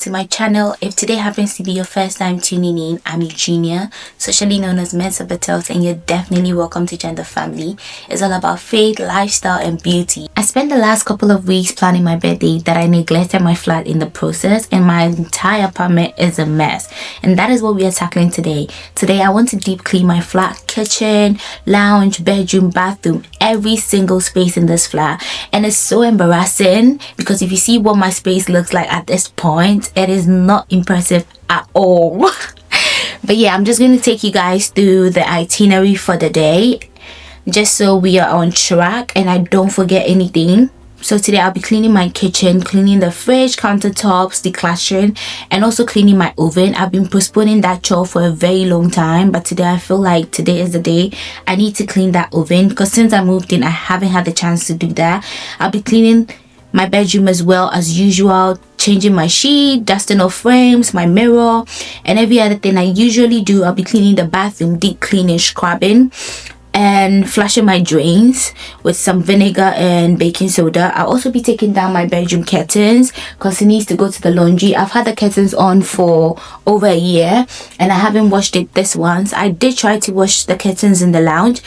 to my channel. If today happens to be your first time tuning in, I'm Eugenia, socially known as Mensa Battles, and you're definitely welcome to join the family. It's all about faith, lifestyle, and beauty. I spent the last couple of weeks planning my birthday that I neglected my flat in the process, and my entire apartment is a mess. And that is what we are tackling today. Today I want to deep clean my flat, kitchen, lounge, bedroom, bathroom, every single space in this flat. And it's so embarrassing because if you see what my space looks like at this point, it is not impressive at all. But yeah, I'm just going to take you guys through the itinerary for the day just so we are on track and I don't forget anything. So today I'll be cleaning my kitchen, cleaning the fridge, countertops, decluttering, and also cleaning my oven. I've been postponing that chore for a very long time, but today I feel like today is the day I need to clean that oven because since I moved in, I haven't had the chance to do that. I'll be cleaning my bedroom as well as usual, changing my sheet, dusting off frames, my mirror, and every other thing I usually do. I'll be cleaning the bathroom, deep cleaning, scrubbing, and flushing my drains with some vinegar and baking soda. I'll also be taking down my bedroom curtains because it needs to go to the laundry. I've had the curtains on for over a year and I haven't washed it this once. I did try to wash the curtains in the lounge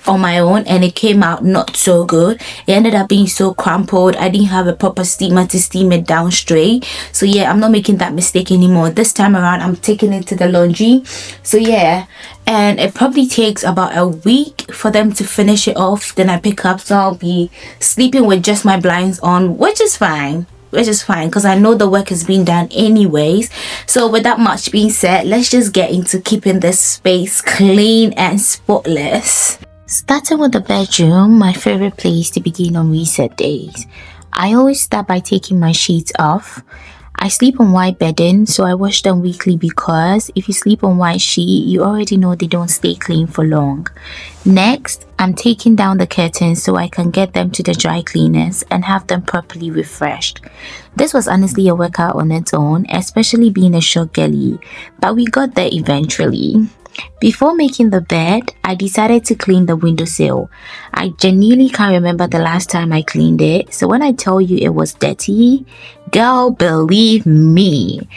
on my own and it came out not so good. It ended up being so crumpled. I didn't have a proper steamer to steam it down straight. So yeah, I'm not making that mistake anymore. This time around I'm taking it to the laundry. So yeah, and it probably takes about a week for them to finish it off. Then I pick up, so I'll be sleeping with just my blinds on, which is fine because I know the work is being done anyways. So with that much being said, let's just get into keeping this space clean and spotless. Starting with the bedroom, my favorite place to begin on reset days. I always start by taking my sheets off. I sleep on white bedding, so I wash them weekly because if you sleep on white sheet, you already know they don't stay clean for long. Next, I'm taking down the curtains so I can get them to the dry cleaners and have them properly refreshed. This was honestly a workout on its own, especially being a short girly, but we got there eventually. Before making the bed, I decided to clean the windowsill. I genuinely can't remember the last time I cleaned it, so when I tell you it was dirty, girl, believe me.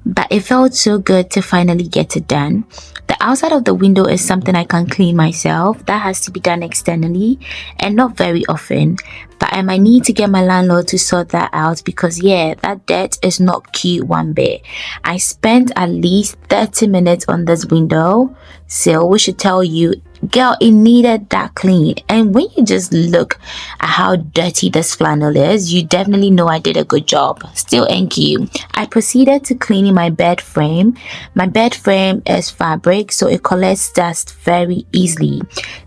But it felt so good to finally get it done. The outside of the window is something I can clean myself. That has to be done externally and not very often. But I might need to get my landlord to sort that out because yeah, that dirt is not cute one bit. I spent at least 30 minutes on this window sill, which should tell you, girl, it needed that clean. And when you just look at how dirty this flannel is, you definitely know I did a good job. Still thank you. I proceeded to cleaning my bed frame. My bed frame is fabric, so it collects dust very easily.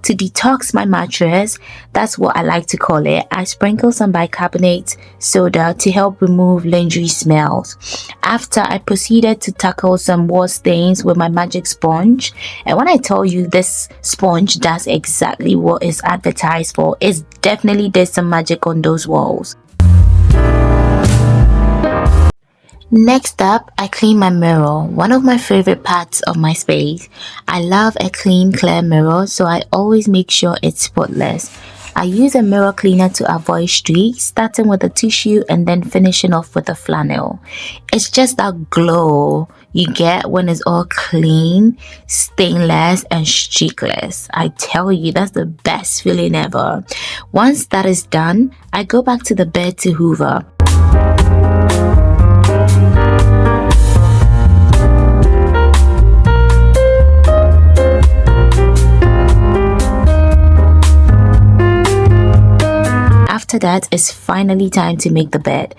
To detox my mattress, that's what I like to call it, I sprinkle some bicarbonate soda to help remove lingering smells. After, I proceeded to tackle some wall stains with my magic sponge. And when I tell you this sponge does exactly what it's advertised for, it definitely did some magic on those walls. Next up, I clean my mirror, one of my favorite parts of my space. I love a clean, clear mirror, so I always make sure it's spotless. I use a mirror cleaner to avoid streaks, starting with a tissue and then finishing off with a flannel. It's just that glow you get when it's all clean, stainless, and streakless. I tell you, that's the best feeling ever. Once that is done, I go back to the bed to hoover. After that, it's finally time to make the bed.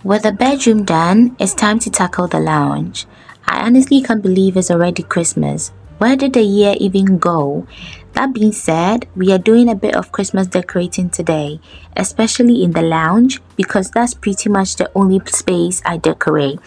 With the bedroom done, it's time to tackle the lounge. I honestly can't believe it's already Christmas. Where did the year even go? That being said, we are doing a bit of Christmas decorating today, especially in the lounge because that's pretty much the only space I decorate.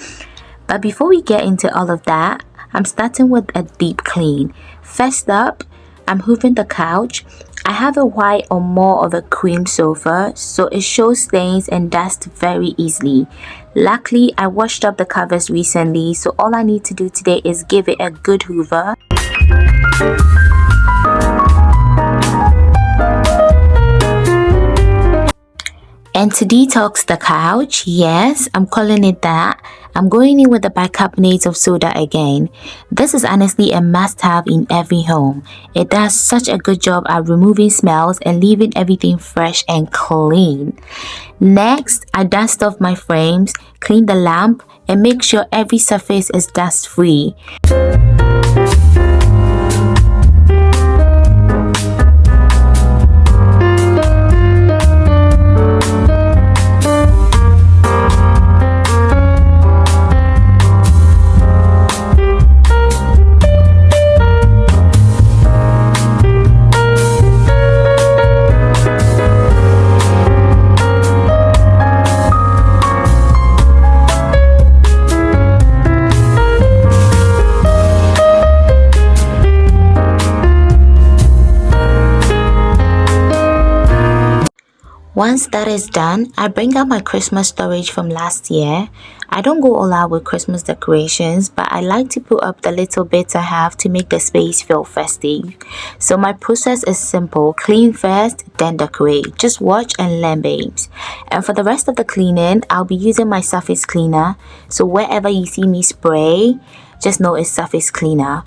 But before we get into all of that, I'm starting with a deep clean. First up, I'm hoovering the couch. I have a white or more of a cream sofa, so it shows stains and dust very easily. Luckily, I washed up the covers recently, so all I need to do today is give it a good hoover. And to detox the couch, yes, I'm calling it that, I'm going in with the bicarbonate of soda again. This is honestly a must-have in every home. It does such a good job at removing smells and leaving everything fresh and clean. Next, I dust off my frames, clean the lamp, and make sure every surface is dust-free. Once that is done, I bring out my Christmas storage from last year. I don't go all out with Christmas decorations, but I like to put up the little bits I have to make the space feel festive. So my process is simple: clean first, then decorate. Just watch and learn, babes. And for the rest of the cleaning, I'll be using my surface cleaner. So wherever you see me spray, just know it's surface cleaner.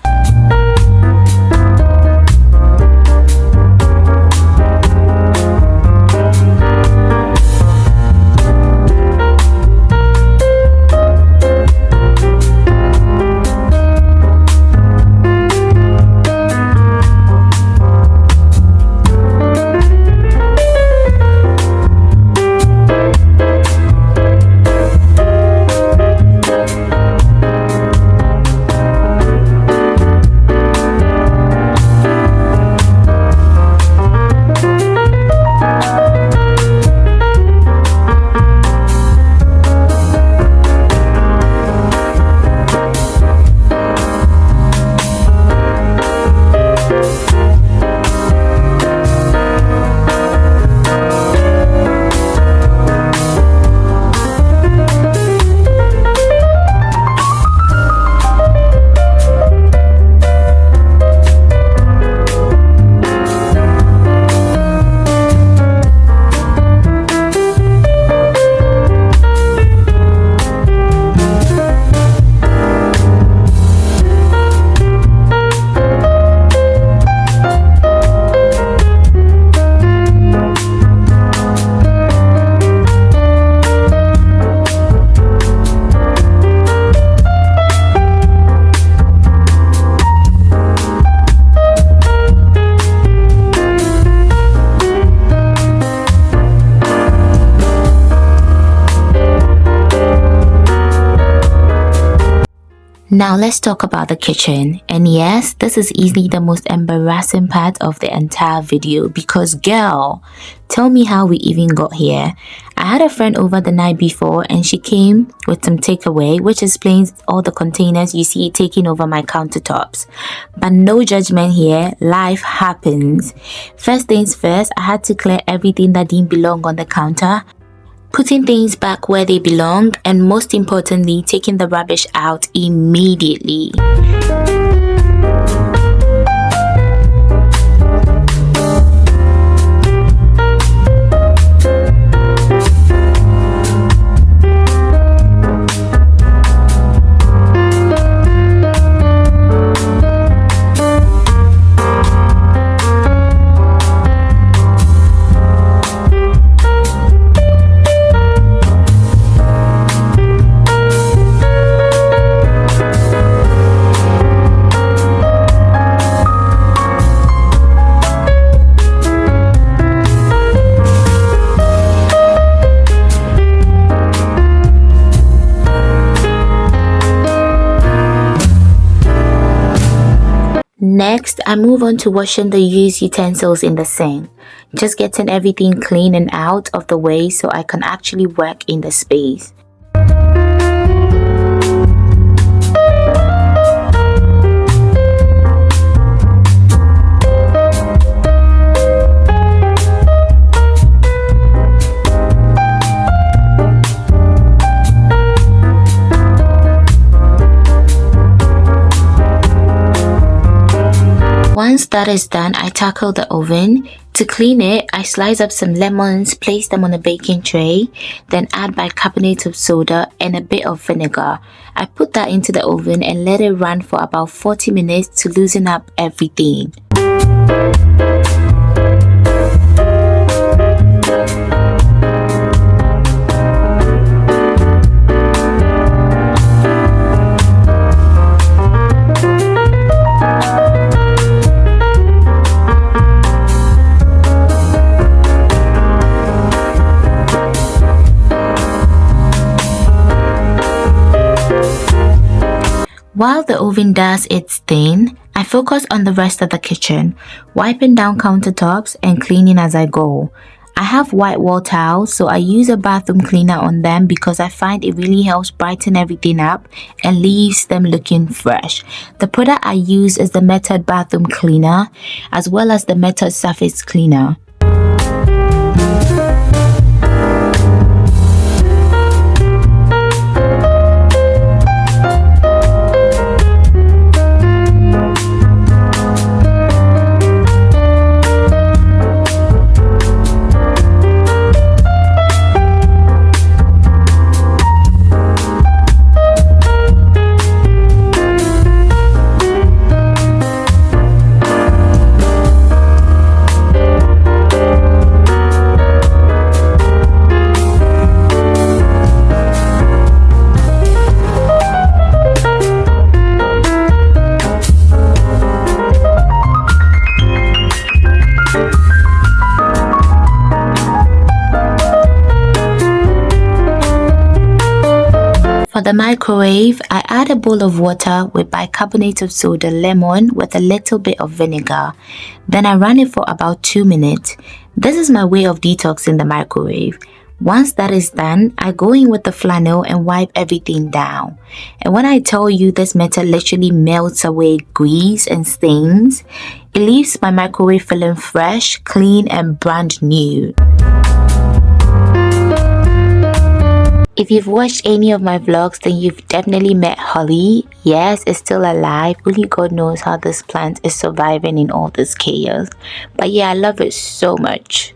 Now let's talk about the kitchen. And yes, this is easily the most embarrassing part of the entire video because girl, tell me how we even got here. I had a friend over the night before and she came with some takeaway, which explains all the containers you see taking over my countertops. But no judgment here, life happens. First things first, I had to clear everything that didn't belong on the counter, putting things back where they belong, and most importantly, taking the rubbish out immediately. Next, I move on to washing the used utensils in the sink. Just getting everything clean and out of the way so I can actually work in the space. Once that is done, I tackle the oven. To clean it, I slice up some lemons, place them on a baking tray, then add bicarbonate of soda and a bit of vinegar. I put that into the oven and let it run for about 40 minutes to loosen up everything. While the oven does its thing, I focus on the rest of the kitchen, wiping down countertops and cleaning as I go. I have white wall towels, so I use a bathroom cleaner on them because I find it really helps brighten everything up and leaves them looking fresh. The product I use is the Method Bathroom Cleaner as well as the Method Surface Cleaner. For the microwave, I add a bowl of water with bicarbonate of soda, lemon with a little bit of vinegar. Then I run it for about 2 minutes. This is my way of detoxing the microwave. Once that is done, I go in with the flannel and wipe everything down. And when I tell you this method literally melts away grease and stains, it leaves my microwave feeling fresh, clean and brand new. If you've watched any of my vlogs, then you've definitely met Holly. Yes, it's still alive. Only God knows how this plant is surviving in all this chaos. But yeah, I love it so much.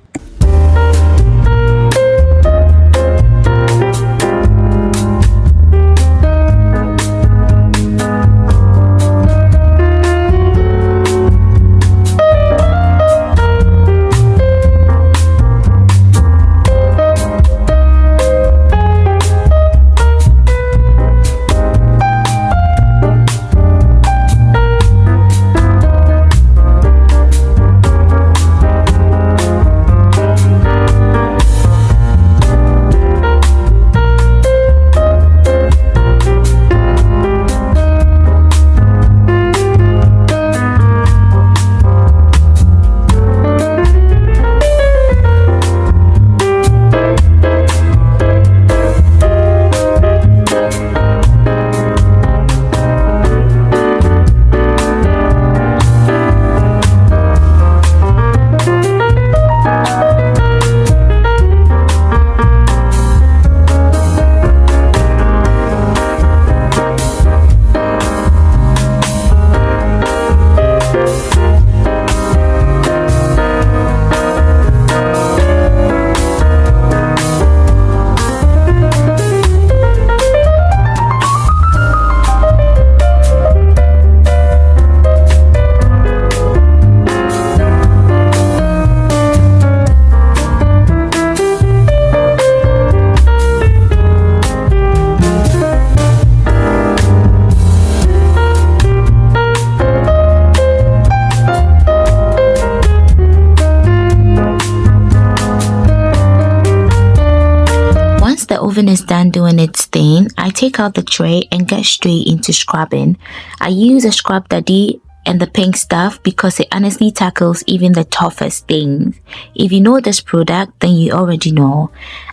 The oven is done doing its thing, I take out the tray and get straight into scrubbing. I use a scrub daddy and the pink stuff because it honestly tackles even the toughest things. If you know this product, then you already know.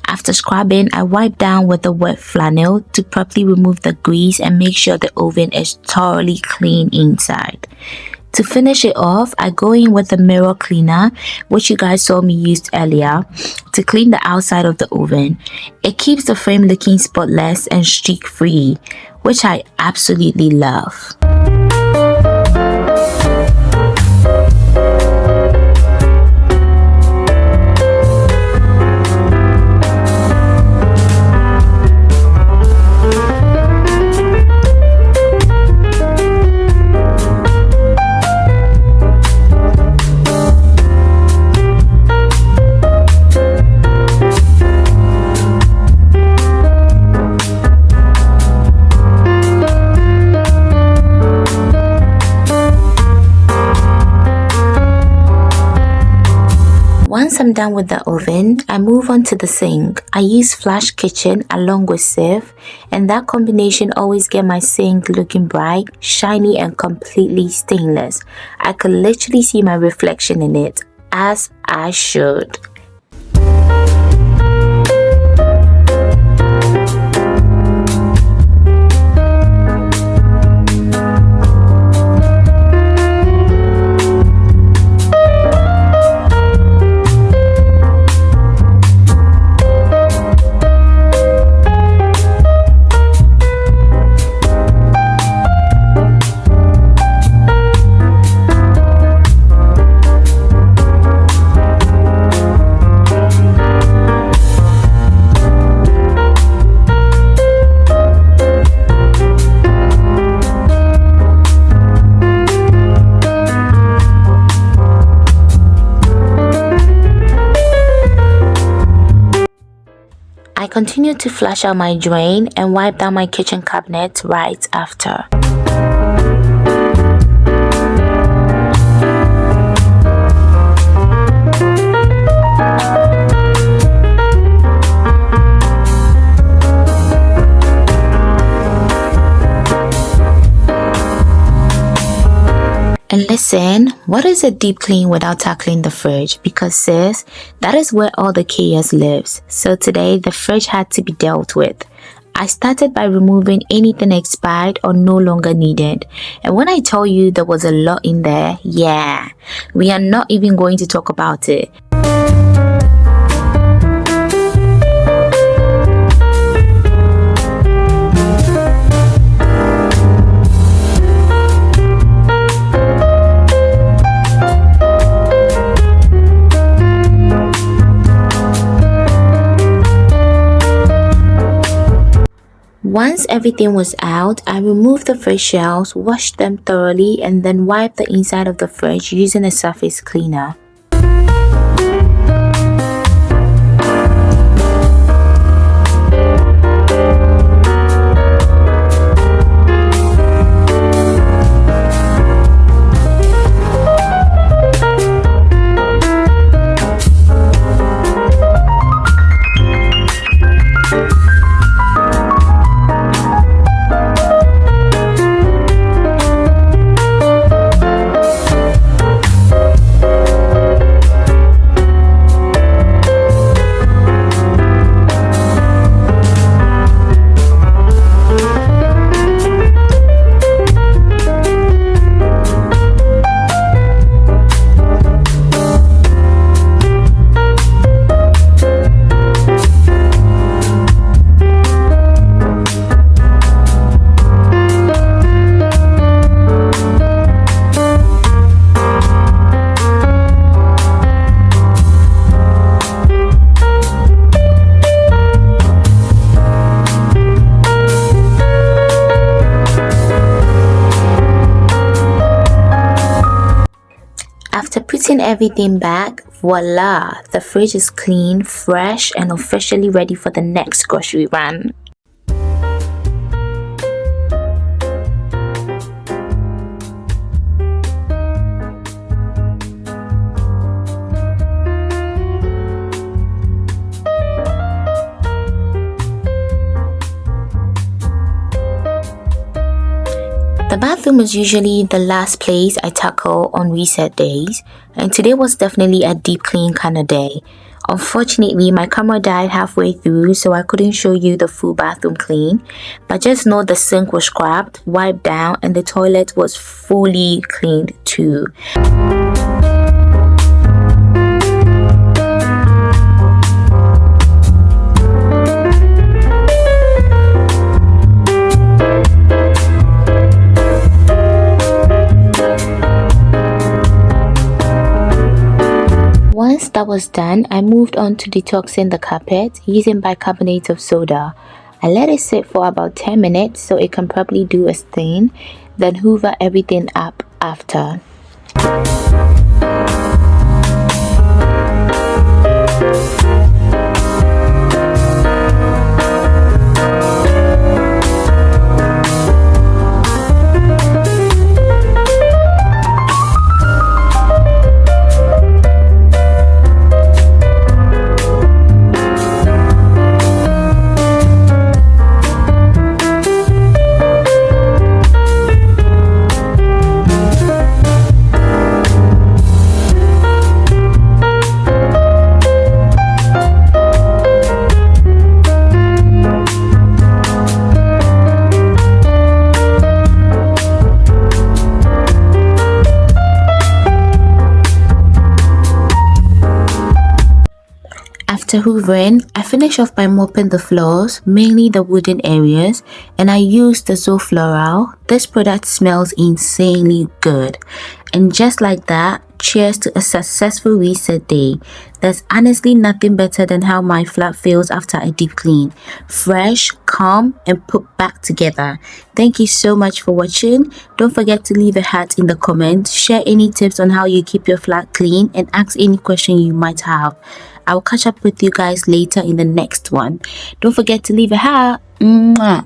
After scrubbing, I wipe down with a wet flannel to properly remove the grease and make sure the oven is thoroughly clean inside. To finish it off, I go in with a mirror cleaner, which you guys saw me use earlier, to clean the outside of the oven. It keeps the frame looking spotless and streak free, which I absolutely love. Once I'm done with the oven, I move on to the sink. I use Flash Kitchen along with Sieve, and that combination always get my sink looking bright, shiny and completely stainless. I could literally see my reflection in it, as I should. I continue to flush out my drain and wipe down my kitchen cabinet right after. And listen, what is a deep clean without tackling the fridge? Because sis, that is where all the chaos lives. So today, the fridge had to be dealt with. I started by removing anything expired or no longer needed. And when I tell you there was a lot in there, yeah, we are not even going to talk about it. Once everything was out, I removed the fridge shelves, washed them thoroughly, and then wiped the inside of the fridge using a surface cleaner. After putting everything back, voila, the fridge is clean, fresh, and officially ready for the next grocery run. The The bathroom is usually the last place I tackle on reset days, and today was definitely a deep clean kind of day. Unfortunately, my camera died halfway through, so I couldn't show you the full bathroom clean, but just know the sink was scrubbed, wiped down, and the toilet was fully cleaned too. Once that was done, I moved on to detoxing the carpet using bicarbonate of soda. I let it sit for about 10 minutes so it can properly do its thing, then hoover everything up after. After hoovering, I finish off by mopping the floors, mainly the wooden areas, and I use the Floral. This product smells insanely good. And just like that, cheers to a successful reset day. There's honestly nothing better than how my flat feels after a deep clean. Fresh, calm, and put back together. Thank you so much for watching. Don't forget to leave a heart in the comments, share any tips on how you keep your flat clean, and ask any question you might have. I'll catch up with you guys later in the next one. Don't forget to leave a heart. Mwah.